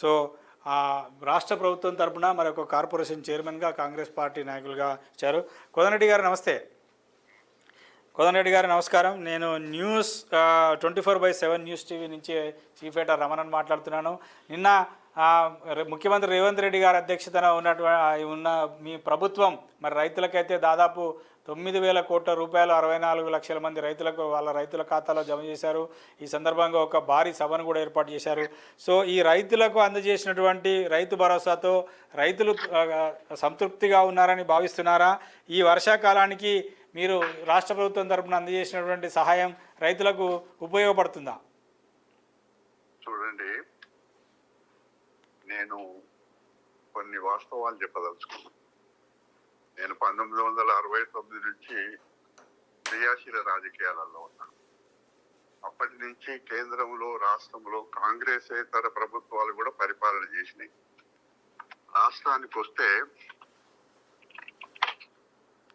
So రాష్ట్ర ప్రభుత్వం తరపున మరొక కార్పొరేషన్ చైర్మన్గా కాంగ్రెస్ పార్టీ నాయకులుగా ఇచ్చారు. కోదండరెడ్డి గారు నమస్తే. కోదండరెడ్డి గారు నమస్కారం. నేను న్యూస్ 24/7 న్యూస్ టీవీ నుంచి చీఫ్ ఎడిటర్ రమణన్ మాట్లాడుతున్నాను. నిన్న ముఖ్యమంత్రి రేవంత్ రెడ్డి గారి అధ్యక్షతన ఉన్న మీ ప్రభుత్వం మరి రైతులకైతే దాదాపు 9,000 కోట్ల రూపాయలు 64 లక్షల మంది రైతులకు వాళ్ళ రైతుల ఖాతాలో జమ చేశారు. ఈ సందర్భంగా ఒక భారీ సభను కూడా ఏర్పాటు చేశారు. సో ఈ రైతులకు అందజేసినటువంటి రైతు భరోసాతో రైతులు సంతృప్తిగా ఉన్నారని భావిస్తున్నారా? ఈ వర్షాకాలానికి మీరు రాష్ట్ర ప్రభుత్వం తరపున అందజేసినటువంటి సహాయం రైతులకు ఉపయోగపడుతుందా? చూడండి, నేను కొన్ని వాస్తవాలు చెప్పదలుచుకున్నాను. నేను 1969 నుంచి క్రియాశీల రాజకీయాలలో ఉన్నాను. అప్పటి నుంచి కేంద్రంలో రాష్ట్రంలో కాంగ్రెసేతర ప్రభుత్వాలు కూడా పరిపాలన చేసినాయి. రాష్ట్రానికి వస్తే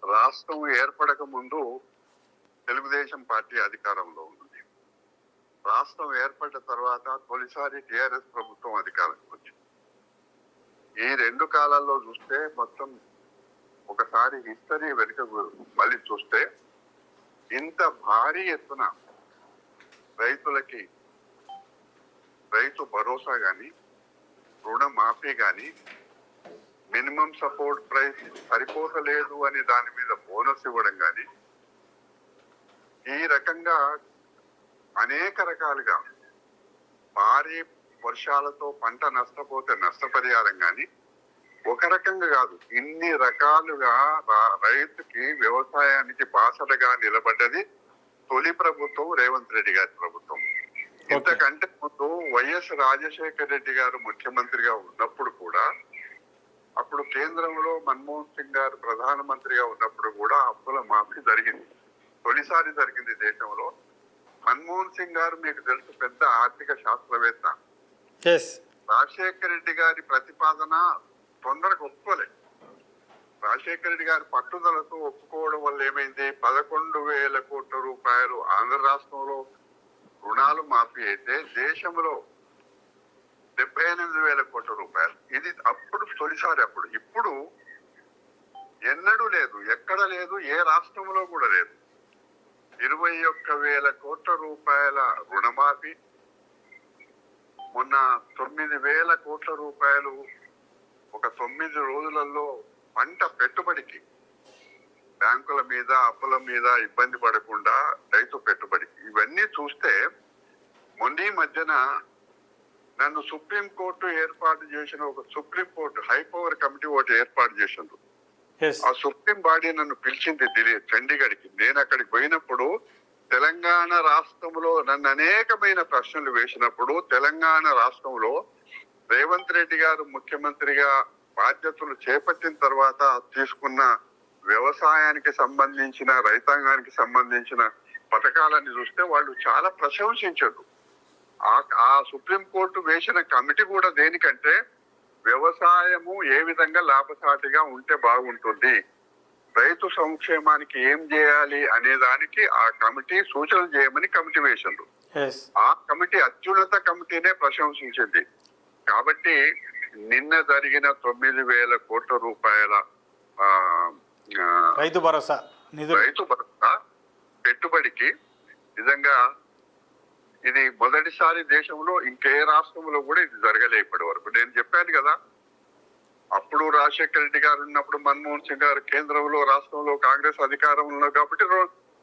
రాష్ట్రం ఏర్పడక ముందు తెలుగుదేశం పార్టీ అధికారంలో ఉంది. రాష్ట్రం ఏర్పడ్డ తర్వాత తొలిసారి టిఆర్ఎస్ ప్రభుత్వం అధికారానికి వచ్చింది. ఈ రెండు కాలాల్లో చూస్తే మొత్తం ఒకసారి హిస్టరీ వెనుక మళ్ళీ చూస్తే ఇంత భారీ ఎత్తున రైతులకి రైతు భరోసా కానీ, రుణమాఫీ కానీ, మినిమం సపోర్ట్ ప్రైస్ సరిపోతలేదు అని దాని మీద బోనస్ ఇవ్వడం కానీ, ఈ రకంగా అనేక రకాలుగా భారీ వర్షాలతో పంట నష్టపోతే నష్టపరిహారం కానీ, ఒక రకంగా కాదు ఇన్ని రకాలుగా రైతుకి వ్యవసాయానికి బాసటగా నిలబడ్డది తొలి ప్రభుత్వం రేవంత్ రెడ్డి గారి ప్రభుత్వం. ఇంతకంటే ముందు వైఎస్ రాజశేఖర రెడ్డి గారు ముఖ్యమంత్రిగా ఉన్నప్పుడు కూడా, అప్పుడు కేంద్రంలో మన్మోహన్ సింగ్ గారు ప్రధానమంత్రిగా ఉన్నప్పుడు కూడా అప్పుల మాఫీ జరిగింది. తొలిసారి జరిగింది దేశంలో. మన్మోహన్ సింగ్ గారు మీకు తెలుసు, పెద్ద ఆర్థిక శాస్త్రవేత్త. రాజశేఖర రెడ్డి గారి ప్రతిపాదన తొందరగా ఒప్పుకోలేదు. రాజశేఖర రెడ్డి గారి పట్టుదలతో ఒప్పుకోవడం వల్ల ఏమైంది, 11,000 కోట్ల రూపాయలు ఆంధ్ర రాష్ట్రంలో రుణాలు మాఫీ అయితే దేశంలో 78,000 కోట్ల రూపాయలు. ఇది అప్పుడు తొలిసారి. అప్పుడు ఇప్పుడు ఎన్నడూ లేదు, ఎక్కడ లేదు, ఏ రాష్ట్రంలో కూడా లేదు. 21,000 కోట్ల రూపాయల రుణమాఫీ, మొన్న 9,000 కోట్ల రూపాయలు ఒక 9 రోజులలో పంట పెట్టుబడికి, బ్యాంకుల మీద అప్పుల మీద ఇబ్బంది పడకుండా రైతు పెట్టుబడికి. ఇవన్నీ చూస్తే మొన్న మధ్యన నన్ను సుప్రీంకోర్టు ఏర్పాటు చేసిన ఒక సుప్రీంకోర్టు హైపవర్ కమిటీ ఒకటి ఏర్పాటు చేసిండ్రు. ఆ సుప్రీం బాడీ నన్ను పిలిచింది చండీగఢ్కి. నేను అక్కడికి పోయినప్పుడు తెలంగాణ రాష్ట్రంలో నన్ను అనేకమైన ప్రశ్నలు వేసినప్పుడు, తెలంగాణ రాష్ట్రంలో రేవంత్ రెడ్డి గారు ముఖ్యమంత్రిగా బాధ్యతలు చేపట్టిన తర్వాత తీసుకున్న వ్యవసాయానికి సంబంధించిన, రైతాంగానికి సంబంధించిన పథకాలన్నీ చూస్తే వాళ్ళు చాలా ప్రశంసించారు. ఆ సుప్రీంకోర్టు వేసిన కమిటీ కూడా దేనికంటే వ్యవసాయము ఏ విధంగా లాభసాటిగా ఉంటే బాగుంటుంది, రైతు సంక్షేమానికి ఏం చేయాలి అనే దానికి ఆ కమిటీ సూచనలు చేయమని కమిటీ వేసిండ్రు. ఆ కమిటీ అత్యున్నత కమిటీనే ప్రశంసించింది. కాబట్టి నిన్న జరిగిన 9,000 కోట్ల రూపాయల రైతు భరోసా పెట్టుబడికి నిజంగా ఇది మొదటిసారి దేశంలో, ఇంకే రాష్ట్రంలో కూడా ఇది జరగలే ఇప్పటి వరకు. నేను చెప్పాను కదా, అప్పుడు రాజశేఖర రెడ్డి గారు ఉన్నప్పుడు మన్మోహన్ సింగ్ గారు కేంద్రంలో, రాష్ట్రంలో కాంగ్రెస్ అధికారంలో కాబట్టి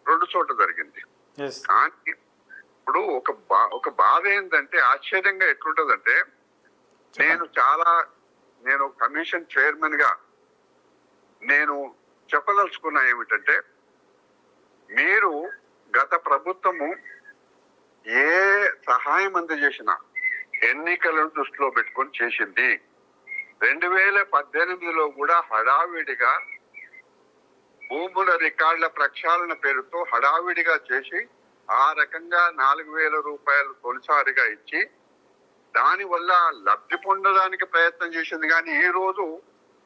2 చోట్ల జరిగింది. కానీ ఇప్పుడు ఒక బాధ ఏంటంటే, ఆశ్చర్యంగా ఎట్లుంటదంటే, నేను కమిషన్ చైర్మన్ గా నేను చెప్పదలుచుకున్నా ఏమిటంటే, మీరు గత ప్రభుత్వము ఏ సహాయం అందజేసినా ఎన్నికలను దృష్టిలో పెట్టుకొని చేసింది. 2018లో కూడా హడావిడిగా భూముల రికార్డుల ప్రక్షాళన పేరుతో హడావిడిగా చేసి ఆ రకంగా 4,000 రూపాయలు తొలిసారిగా ఇచ్చి దాని వల్ల లబ్ధి పొందడానికి ప్రయత్నం చేసింది. కానీ ఈ రోజు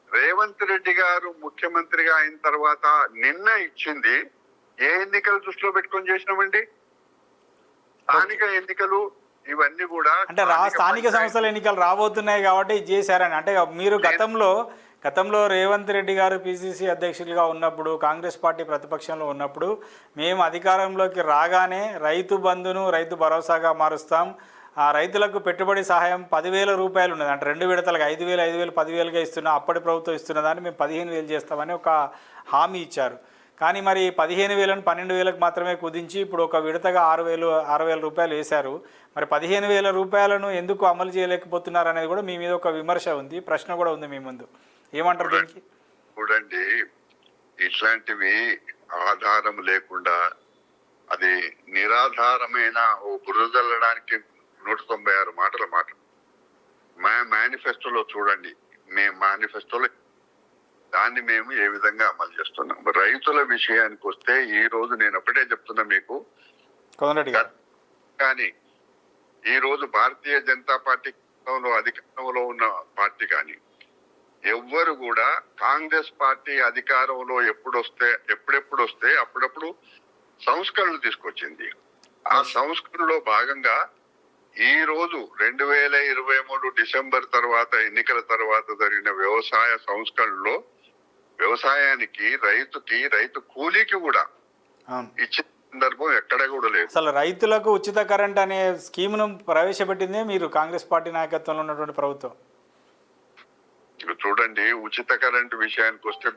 రేవంత్ రెడ్డి గారు ముఖ్యమంత్రిగా అయిన తర్వాత నిన్న ఇచ్చింది ఏ ఎన్నికలు దృష్టిలో పెట్టుకొని చేసినామండి? స్థానిక ఎన్నికలు ఇవన్నీ కూడా అంటే స్థానిక సంస్థల ఎన్నికలు రాబోతున్నాయి కాబట్టి ఇది చేశారని. అంటే మీరు గతంలో రేవంత్ రెడ్డి గారు పిసిసి అధ్యక్షులుగా ఉన్నప్పుడు, కాంగ్రెస్ పార్టీ ప్రతిపక్షంలో ఉన్నప్పుడు, మేము అధికారంలోకి రాగానే రైతు బంధును రైతు భరోసాగా మారుస్తాం, ఆ రైతులకు పెట్టుబడి సహాయం 10,000 రూపాయలు ఉన్నది. అంటే 2 విడతలుగా 5,000, 5,000, 10,000గా ఇస్తున్నా, అప్పటి ప్రభుత్వం ఇస్తున్నదాన్ని మేము 15,000 చేస్తామని ఒక హామీ ఇచ్చారు. కానీ మరి 15,000ను 12,000కు మాత్రమే కుదించి ఇప్పుడు ఒక విడతగా 6,000 రూపాయలు వేశారు. మరి 15,000 రూపాయలను ఎందుకు అమలు చేయలేకపోతున్నారు అనేది కూడా మీ మీద ఒక విమర్శ ఉంది, ప్రశ్న కూడా ఉంది మీ ముందు. ఏమంటారు దీనికి? చూడండి, ఇట్లాంటివి ఆధారం లేకుండా అది నిరాధారమైన ఓ బురదల్లడానికి 196 మాటలు మా మేనిఫెస్టోలో చూడండి. మేము మేనిఫెస్టోలో దాన్ని మేము ఏ విధంగా అమలు చేస్తున్నాం. రైతుల విషయానికి వస్తే ఈ రోజు నేను ఒకటే చెప్తున్నా మీకు, కానీ ఈ రోజు భారతీయ జనతా పార్టీ అధికారంలో ఉన్న పార్టీ కానీ ఎవ్వరు కూడా కాంగ్రెస్ పార్టీ అధికారంలో ఎప్పుడెప్పుడు వస్తే అప్పుడప్పుడు సంస్కరణలు తీసుకొచ్చింది. ఆ సంస్కరణలో భాగంగా ఈ రోజు 2023 డిసెంబర్ తర్వాత, ఎన్నికల తర్వాత జరిగిన వ్యవసాయ సంస్కరణలో వ్యవసాయానికి, రైతు కూలీకి కూడా ఇచ్చే సందర్భం ఎక్కడ కూడా లేదు. అసలు రైతులకు ఉచిత కరెంట్ అనే స్కీమ్ను ప్రవేశపెట్టిందే మీరు, కాంగ్రెస్ పార్టీ నాయకత్వంలో ఉన్నటువంటి ప్రభుత్వం. చూడండి, ఉచిత కరెంటు విషయానికి వస్తే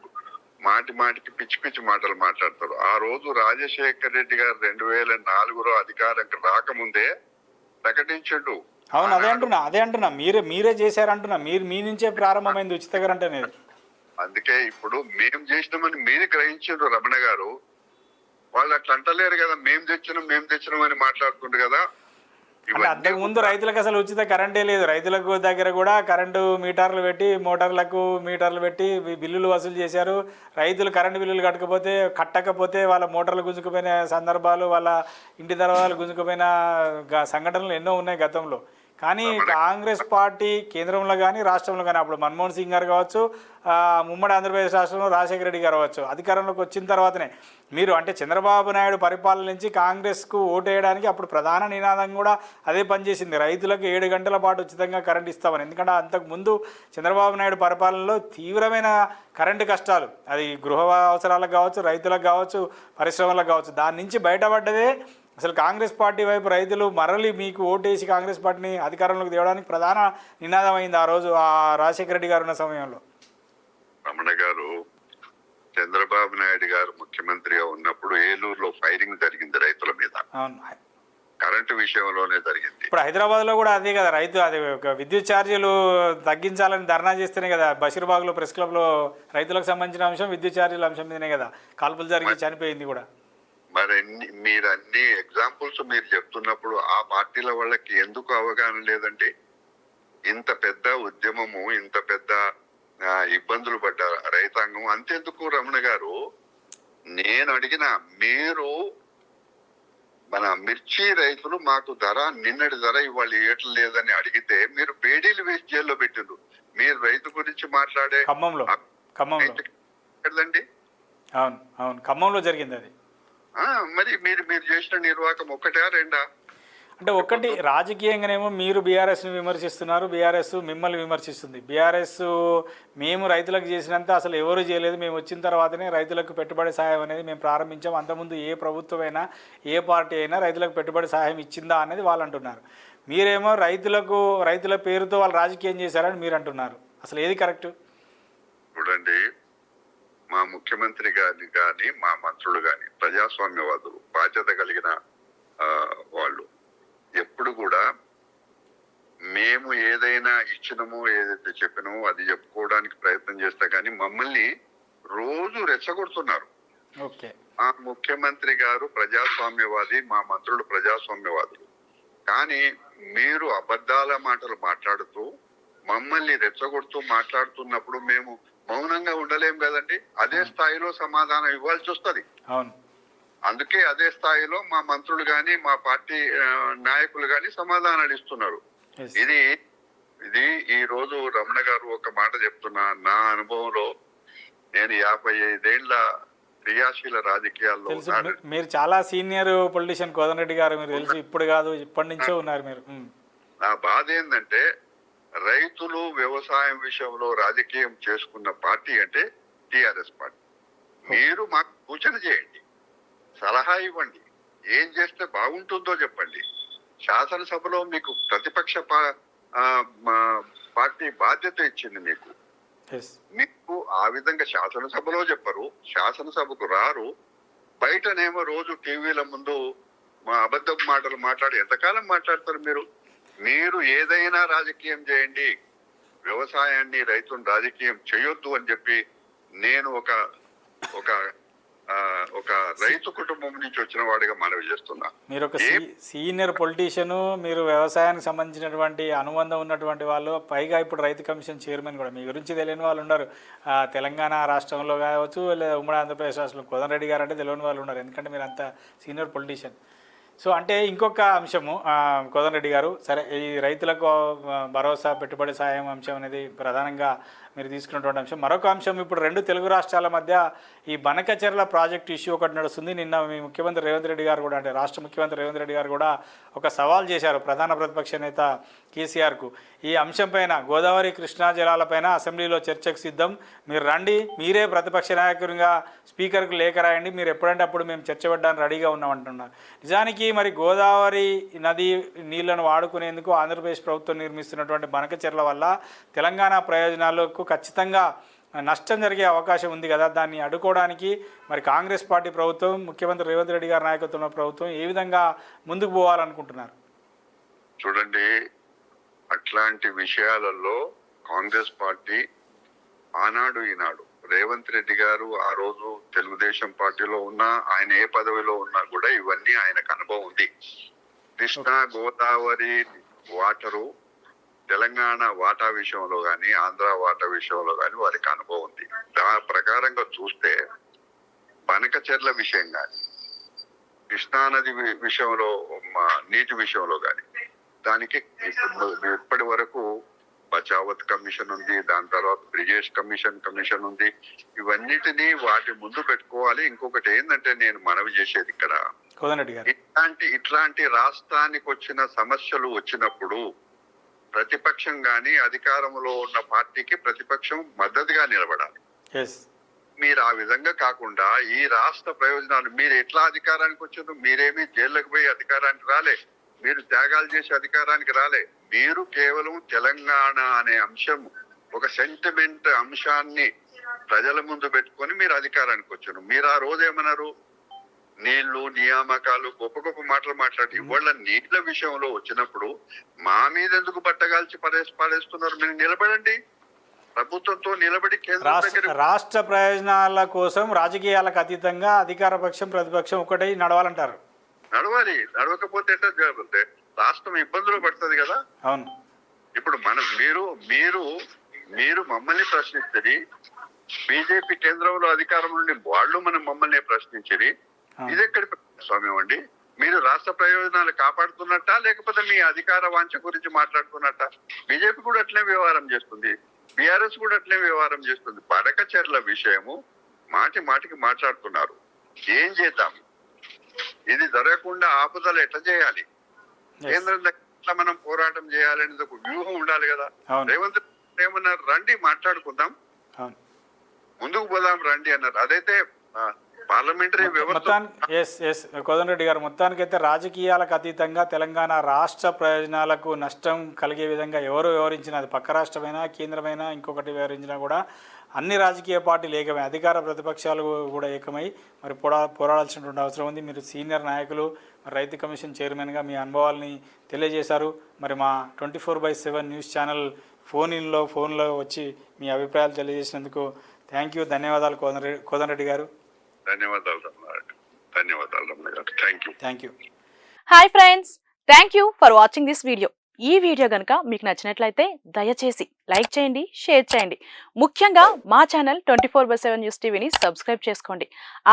మాటికి పిచ్చి మాటలు మాట్లాడతారు. ఆ రోజు రాజశేఖర్ రెడ్డి గారు 2004లో అధికారంకి రాకముందే ప్రకటించండు. అవును, అదే అంటున్నా మీరే చేశారంటున్నా. మీ నుంచే ప్రారంభమైంది ఉచిత కరెంట్ అనేది. అందుకే ఇప్పుడు మేము చేసినామని మీరు గ్రహించారు రమణ గారు. వాళ్ళు అట్లా అంటలేరు కదా, మేము తెచ్చినాం అని మాట్లాడుతుండ్రు కదా. అంటే అంతకు ముందు రైతులకు అసలు ఉచిత కరెంటే లేదు. రైతులకు దగ్గర కూడా కరెంటు మీటర్లు పెట్టి, మోటార్లకు మీటర్లు పెట్టి బిల్లులు వసూలు చేశారు. రైతులు కరెంటు బిల్లులు కట్టకపోతే వాళ్ళ మోటార్లు గుంజుకుపోయిన సందర్భాలు, వాళ్ళ ఇంటి దర్వాజాలు గుంజుకుపోయిన సంఘటనలు ఎన్నో ఉన్నాయి గతంలో. కానీ కాంగ్రెస్ పార్టీ కేంద్రంలో కానీ రాష్ట్రంలో కానీ, అప్పుడు మన్మోహన్ సింగ్ గారు కావచ్చు, ఉమ్మడి ఆంధ్రప్రదేశ్ రాష్ట్రంలో రాజశేఖర రెడ్డి గారు కావచ్చు, అధికారంలోకి వచ్చిన తర్వాతనే మీరు, అంటే చంద్రబాబు నాయుడు పరిపాలన నుంచి కాంగ్రెస్కు ఓటు వేయడానికి అప్పుడు ప్రధాన నినాదం కూడా అదే పనిచేసింది, రైతులకు 7 గంటల పాటు ఉచితంగా కరెంట్ ఇస్తామని. ఎందుకంటే అంతకుముందు చంద్రబాబు నాయుడు పరిపాలనలో తీవ్రమైన కరెంటు కష్టాలు, అది గృహ అవసరాలకు కావచ్చు, రైతులకు కావచ్చు, పరిశ్రమలకు కావచ్చు. దాని నుంచి బయటపడ్డదే అసలు కాంగ్రెస్ పార్టీ వైపు రైతులు మరలి మీకు ఓటేసి కాంగ్రెస్ పార్టీని అధికారంలోకి తేవడానికి ప్రధాన నినాదం అయింది ఆ రోజు, ఆ రాజశేఖర రెడ్డి గారు ఉన్న సమయంలో. రమణ గారు, చంద్రబాబు నాయుడు గారు ముఖ్యమంత్రిగా ఉన్నప్పుడు ఏలూరులో ఫైరింగ్ జరిగింది రైతుల మీద. అవును, కరెంటు విషయంలోనే జరిగింది. ఇప్పుడు హైదరాబాద్లో కూడా అదే కదా, విద్యుత్ ఛార్జీలు తగ్గించాలని ధర్నా చేస్తేనే కదా, బషీర్బాగ్లో ప్రెస్ క్లబ్లో రైతులకు సంబంధించిన అంశం విద్యుత్ ఛార్జీల అంశం మీదనే కదా కాల్పులు జరిగి చనిపోయింది కూడా. మరి మీరు అన్ని ఎగ్జాంపుల్స్ మీరు చెప్తున్నప్పుడు ఆ పార్టీల వాళ్ళకి ఎందుకు అవగాహన లేదండి? ఇంత పెద్ద ఉద్యమము, ఇంత పెద్ద ఇబ్బందులు పడ్డ రైతాంగం అంతెందుకు రమణ గారు? నేను అడిగిన, మీరు మన మిర్చి రైతులు మాకు నిన్నటి ధర ఇవాళ ఇవ్వటం లేదని అడిగితే మీరు బేడీలు వేసి జైల్లో పెట్టిండ్రు. మీరు రైతు గురించి మాట్లాడే ఖమ్మంలో అవును ఖమ్మంలో జరిగింది అది. మరి మీరు చేసిన నిర్వాహకం ఒకటా రెండా? అంటే ఒకటి, రాజకీయంగానేమో మీరు బీఆర్ఎస్ని విమర్శిస్తున్నారు, బీఆర్ఎస్ మిమ్మల్ని విమర్శిస్తుంది. బీఆర్ఎస్ మేము రైతులకు చేసినంత అసలు ఎవరు చేయలేదు, మేము వచ్చిన తర్వాతనే రైతులకు పెట్టుబడి సహాయం అనేది మేము ప్రారంభించాం, అంతకుముందు ఏ ప్రభుత్వమైనా ఏ పార్టీ అయినా రైతులకు పెట్టుబడి సహాయం ఇచ్చిందా అనేది వాళ్ళు అంటున్నారు. మీరేమో రైతుల పేరుతో వాళ్ళు రాజకీయం చేశారని మీరు అంటున్నారు. అసలు ఏది కరెక్ట్? చూడండి, మా ముఖ్యమంత్రి గారిని కానీ మా మంత్రులు కానీ ప్రజాస్వామ్యవాదులు, బాధ్యత కలిగిన వాళ్ళు ఎప్పుడు కూడా మేము ఏదైనా ఇచ్చినమో, ఏదైతే చెప్పినామో అది చెప్పుకోవడానికి ప్రయత్నం చేస్తా కానీ మమ్మల్ని రోజు రెచ్చగొడుతున్నారు. మా ముఖ్యమంత్రి గారు ప్రజాస్వామ్యవాది, మా మంత్రులు ప్రజాస్వామ్యవాదులు. కానీ మీరు అబద్ధాల మాటలు మాట్లాడుతూ మమ్మల్ని రెచ్చగొడుతూ మాట్లాడుతున్నప్పుడు మేము మౌనంగా ఉండలేం కదండి. అదే స్థాయిలో సమాధానం ఇవ్వాల్సి వస్తుంది. అందుకే అదే స్థాయిలో మా మంత్రులు గాని, మా పార్టీ నాయకులు గాని సమాధానాలు ఇస్తున్నారు. ఇది ఈ రోజు రమణ గారు ఒక మాట చెప్తున్నా, నా అనుభవంలో నేను 55 ఏళ్ల క్రియాశీల రాజకీయాల్లో తెలుసు ఉన్నారు. మీరు చాలా సీనియర్ పొలిటీషియన్ కోదండరెడ్డి గారు, మీరు తెలుసు, ఇప్పుడు కాదు ఇప్పటి నుంచో ఉన్నారు మీరు. నా బాధ ఏంటంటే రైతులు వ్యవసాయం విషయంలో రాజకీయం చేసుకున్న పార్టీ అంటే టిఆర్ఎస్ పార్టీ. మీరు మాకు సూచన చేయండి, సలహా ఇవ్వండి, ఏం చేస్తే బాగుంటుందో చెప్పండి. శాసనసభలో మీకు ప్రతిపక్ష పార్టీ బాధ్యత ఇచ్చింది మీకు ఆ విధంగా శాసనసభలో చెప్పరు, శాసనసభకు రారు, బయటనేమో రోజు టీవీల ముందు మా అబద్ధపు మాటలు మాట్లాడి ఎంతకాలం మాట్లాడతారు మీరు? మీరు ఏదైనా రాజకీయం చేయండి, వ్యవసాయాన్ని రైతును రాజకీయం చేయొద్దు అని చెప్పి నేను ఒక రైతు కుటుంబం నుంచి వచ్చిన వాడిగా మనవి చేస్తున్నా. మీరు ఒక సీనియర్ పొలిటీషియన్, మీరు వ్యవసాయానికి సంబంధించినటువంటి అనుబంధం ఉన్నటువంటి వాళ్ళు, పైగా ఇప్పుడు రైతు కమిషన్ చైర్మన్ కూడా. మీ గురించి తెలియని వాళ్ళు ఉన్నారు తెలంగాణ రాష్ట్రంలో కావచ్చు, లేదా ఉమ్మడి ఆంధ్రప్రదేశ్ రాష్ట్రంలో. కోదండరెడ్డి గారు అంటే తెలియని వాళ్ళు ఉన్నారు, ఎందుకంటే మీరు అంత సీనియర్ పొలిటీషియన్. సో అంటే ఇంకొక అంశము కోదండరెడ్డి గారు, సరే ఈ రైతులకు భరోసా పెట్టుబడి సాయం అంశం అనేది ప్రధానంగా మీరు తీసుకున్నటువంటి అంశం. మరొక అంశం, ఇప్పుడు రెండు తెలుగు రాష్ట్రాల మధ్య ఈ బనకచెర్ల ప్రాజెక్టు ఇష్యూ ఒకటి నడుస్తుంది. నిన్న మీ ముఖ్యమంత్రి రేవంత్ రెడ్డి గారు కూడా, అంటే రాష్ట్ర ముఖ్యమంత్రి రేవంత్ రెడ్డి గారు కూడా ఒక సవాల్ చేశారు ప్రధాన ప్రతిపక్ష నేత కేసీఆర్కు. ఈ అంశంపైన, గోదావరి కృష్ణా జలాలపైన అసెంబ్లీలో చర్చకు సిద్ధం, మీరు రండి, మీరే ప్రతిపక్ష నాయకునిగా స్పీకర్కు లేఖ రాయండి, మీరు ఎప్పుడంటే అప్పుడు మేము చర్చ పెట్టడానికి రెడీగా ఉన్నామంటున్నారు. నిజానికి మరి గోదావరి నది నీళ్లను వాడుకునేందుకు ఆంధ్రప్రదేశ్ ప్రభుత్వం నిర్మిస్తున్నటువంటి బనకచెర్ల వల్ల తెలంగాణ ప్రయోజనాలకు ఖచ్చితంగా నష్టం జరిగే అవకాశం ఉంది కదా. దాన్ని అడ్డుకోవడానికి మరి కాంగ్రెస్ పార్టీ ప్రభుత్వం, ముఖ్యమంత్రి రేవంత్ రెడ్డి గారి నాయకత్వంలో ప్రభుత్వం ఏ విధంగా ముందుకు పోవాలనుకుంటున్నారు? చూడండి, అట్లాంటి విషయాలలో కాంగ్రెస్ పార్టీ ఆనాడు ఈనాడు రేవంత్ రెడ్డి గారు ఆ రోజు తెలుగుదేశం పార్టీలో ఉన్నా, ఆయన ఏ పదవిలో ఉన్నా కూడా ఇవన్నీ ఆయనకు అనుభవం ఉంది. కృష్ణా గోదావరి వాటరు తెలంగాణ వాటా విషయంలో కానీ, ఆంధ్ర వాటా విషయంలో కానీ వారికి అనుభవం ఉంది. దాని ప్రకారంగా చూస్తే బనకచెర్ల విషయం కానీ, కృష్ణానది విషయంలో నీటి విషయంలో కానీ, దానికి ఇప్పటి వరకు బచావత్ కమిషన్ ఉంది, దాని తర్వాత బ్రిజేష్ కమిషన్ ఉంది. ఇవన్నిటినీ వాటి ముందు పెట్టుకోవాలి. ఇంకొకటి ఏంటంటే నేను మనవి చేసేది ఇక్కడ, ఇట్లాంటి రాష్ట్రానికి వచ్చిన సమస్యలు వచ్చినప్పుడు ప్రతిపక్షం కానీ అధికారంలో ఉన్న పార్టీకి ప్రతిపక్షం మద్దతుగా నిలబడాలి. మీరు ఆ విధంగా కాకుండా ఈ రాష్ట్ర ప్రయోజనాలు, మీరు ఎట్లా అధికారానికి వచ్చారు? మీరేమీ జైల్లోకి పోయి అధికారానికి రాలే, మీరు త్యాగాలు చేసి అధికారానికి రాలే. మీరు కేవలం తెలంగాణ అనే అంశం, ఒక సెంటిమెంట్ అంశాన్ని ప్రజల ముందు పెట్టుకొని మీరు అధికారానికి వచ్చారు. మీరు ఆ రోజు ఏమన్నారు? నీళ్లు, నియామకాలు, గొప్ప గొప్ప మాటలు మాట్లాడి, ఇవాళ నీళ్ల విషయంలో వచ్చినప్పుడు మా మీద ఎందుకు బట్టగాల్చి పడేస్తున్నారు? మీరు నిలబడండి, ప్రభుత్వంతో నిలబడి రాష్ట్ర ప్రయోజనాల కోసం రాజకీయాలకు అతీతంగా అధికార పక్షం ప్రతిపక్షం ఒకటే నడవాలంటారు. నడవాలి. నడవకపోతే ఎట్లా జరుగుతుంది? రాష్ట్రం ఇబ్బందులు పడుతుంది కదా. అవును. ఇప్పుడు మీరు మమ్మల్ని ప్రశ్నించది, బీజేపీ కేంద్రంలో అధికారం నుండి వాళ్ళు మమ్మల్ని ప్రశ్నించది. ఇదెక్కడి స్వామ్యం అండి? మీరు రాష్ట్ర ప్రయోజనాలు కాపాడుతున్నట్టా, లేకపోతే మీ అధికార వాంఛ గురించి మాట్లాడుతున్నట్ట? బీజేపీ కూడా అట్లే వ్యవహారం చేస్తుంది, బీఆర్ఎస్ కూడా అట్లే వ్యవహారం చేస్తుంది. బనకచెర్ల విషయము మాటికి మాట్లాడుతున్నారు. ఏం చేద్దాం? ఇది జరగకుండా ఆపుదల ఎట్లా చేయాలి? కేంద్రం దగ్గర మనం పోరాటం చేయాలనేది ఒక వ్యూహం ఉండాలి కదా. రేవంత్ ఏమన్నారు? రండి మాట్లాడుకుందాం, ముందుకు పోదాం రండి అన్నారు. అదైతే పార్లమెంటరీ వ్యవస్థ. కోదండరెడ్డి గారు, మొత్తానికైతే రాజకీయాలకు అతీతంగా తెలంగాణ రాష్ట్ర ప్రయోజనాలకు నష్టం కలిగే విధంగా ఎవరు వ్యవహరించినా, అది పక్క రాష్ట్రమైనా కేంద్రమైనా ఇంకొకటి వ్యవహరించినా కూడా అన్ని రాజకీయ పార్టీలు ఏకమై, అధికార ప్రతిపక్షాలు కూడా ఏకమై మరి పోరాడాల్సినటువంటి అవసరం ఉంది. మీరు సీనియర్ నాయకులు, రైతు కమిషన్ చైర్మన్గా మీ అనుభవాల్ని తెలియజేశారు. మరి మా 24/7 న్యూస్ ఛానల్ ఫోన్లో వచ్చి మీ అభిప్రాయాలు తెలియజేసినందుకు థ్యాంక్ యూ, ధన్యవాదాలు కోదండరెడ్డి గారు. ధన్యవాదాలు రమణ గారు. Thank you. Hi friends, thank you for watching this video. ఈ వీడియో గనుక మీకు నచ్చినట్లయితే దయచేసి లైక్ చేయండి, షేర్ చేయండి. ముఖ్యంగా మా ఛానల్ 24/7 న్యూస్ టీవీని సబ్స్క్రైబ్ చేసుకోండి.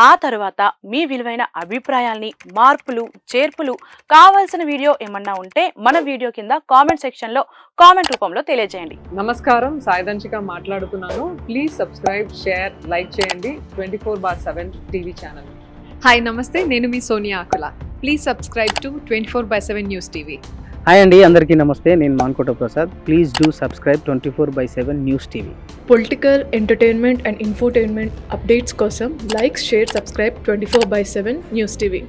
ఆ తర్వాత మీ విలువైన అభిప్రాయాల్ని, మార్పులు, చేర్పులు, కావాల్సిన వీడియో ఏమన్నా ఉంటే మన వీడియో కింద కామెంట్ సెక్షన్లో కామెంట్ రూపంలో తెలియజేయండి. నమస్కారం, సాయిదంచిక మాట్లాడుతున్నాను. ప్లీజ్ సబ్స్క్రైబ్, షేర్, లైక్ చేయండి 24/7 టీవీ ఛానల్. హాయ్ నమస్తే, నేను మీ Sonia Akula. Please subscribe to 24/7 news TV. Hi అండి, అందరికీ నమస్తే. నేను Mankota Prasad. Please do subscribe 24/7 news TV. Political, entertainment and infotainment updates కోసం like, share, subscribe 24/7 news TV.